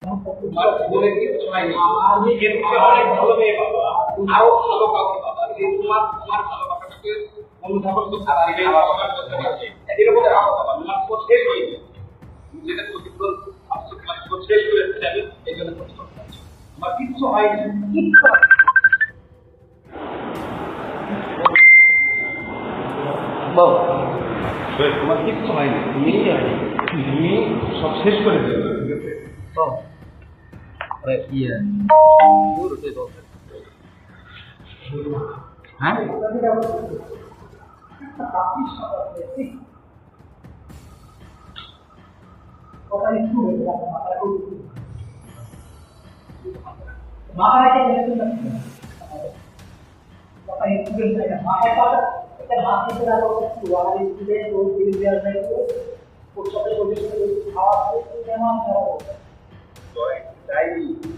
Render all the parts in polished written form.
বলে কি সময় নেই আমি এর থেকে অনেক ভালো মেয়ে পাবো আরো ভালো কাউকে পাবো এই তোমার তোমার ভালো কাউকে অনুধাবন করতে পারবে আমার কথা আছে এর মধ্যে রাখো বাবা তোমার কোচ শেষ হয়ে যাবে যেটা প্রতিফলন আপনি তোমার কোচ শেষ করে যাবে এই জন্য কোচ করতে হবে আমার কিছু হয় না বাবা তোমার কিছু হয় না তুমি সব শেষ করে দেবে ঠিক আছে বাবা अरे ये दूर से दो हैं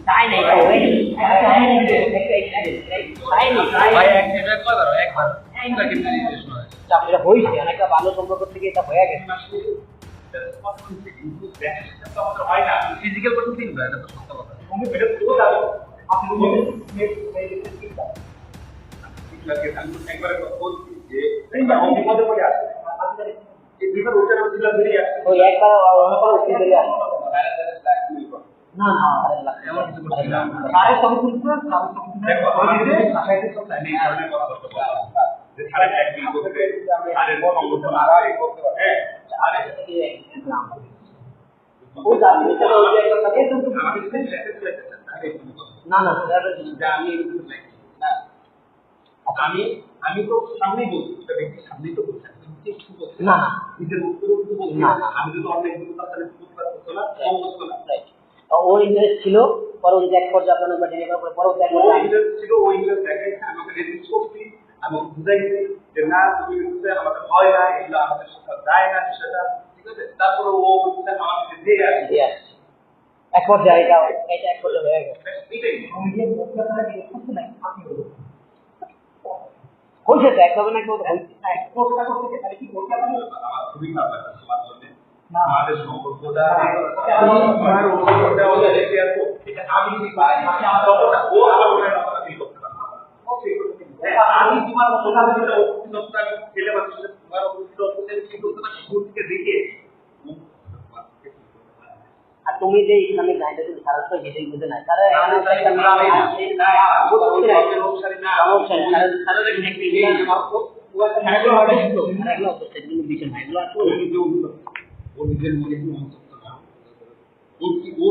তাই নাই ভাই একবার চাকরিটা হয়েছে অনেকটা ভালো সম্পর্ক থেকে এটা হয়ে গেছে হয় না ফিজিক্যাল করতে দিন ভাই এটা তো সত্য কথা তুমি ভিডিও করতে যাবে আপনি একবারে বলছি যে এইটা বিপদে পড়ে আছে এই বিপদ উচ্চারণ দিলে বেরিয়ে আসে ওই একবার অনেকবার উঠে বেরিয়ে আসে না না এমন কিছু করতে না সারে সব কিছু দেখো আমাদের সাথে সব নেই কারণে কথা বলতে পারবো যে সারে এক দিন করতে সারে সংগঠন আড়াই করতে হ্যাঁ সারে নাম ও জানি তো ওই একটা থাকে কিন্তু না না আমি না আমি আমি তো সামনেই বলছি এটা ব্যক্তি সামনেই তো বলছি না না নিজের উত্তর বলছি না আমি যদি অন্য কিছু তাহলে বুঝতে না বুঝতে না ও ইংরেজ ছিল পরবর্তী এক পর্যায়ে আপনার বাড়ি নিয়ে পরে পরবর্তী এক ইংরেজ ছিল ও ইংরেজ দেখে আমাকে রেজিস্ট করছি এবং বুঝাইছি যে না তুমি বুঝতে আমাকে ভয় না এগুলো আমাদের সাথে যায় না সেটা ঠিক আছে তারপরে ও বুঝতে আমাকে দিয়ে আসে এক পর্যায়ে এটা এক পর্যায়ে হয়ে গেছে এটাই আমি যে বলতে পারি যে কিছু নাই আপনি বলুন হইছে তো একভাবে না কেউ হইছে এক প্রশ্ন করতে তাহলে কি বলতে পারবো আমার খুবই খারাপ লাগছে তোমার জন্য আমাদের সম্পর্কটা আমার অনুভবটা হলো রেখে আসবো এটা আমি যদি পাই আমি আমার রকমটা ও আমার মনে কথা ফিল করতে পারবো আমি তোমার কথা বলে অফিসটা ছেলে মানুষের তোমার অফিসটা কি করতে না ঘুরতে দেখে আর তুমি যে ইসলামে গাইডে তুমি সারা তো যেটাই বুঝে না তারা একটা মেয়ে আছে না বুঝতে না অনুসারী না অনুসারী সারা দেখে একটি মেয়ে আমার তো পুরো হ্যান্ডেল হবে তো এগুলো তো সেদিন বিচন এগুলো আছে ও নিজের মনে কি মন্তব্য না ও কি ও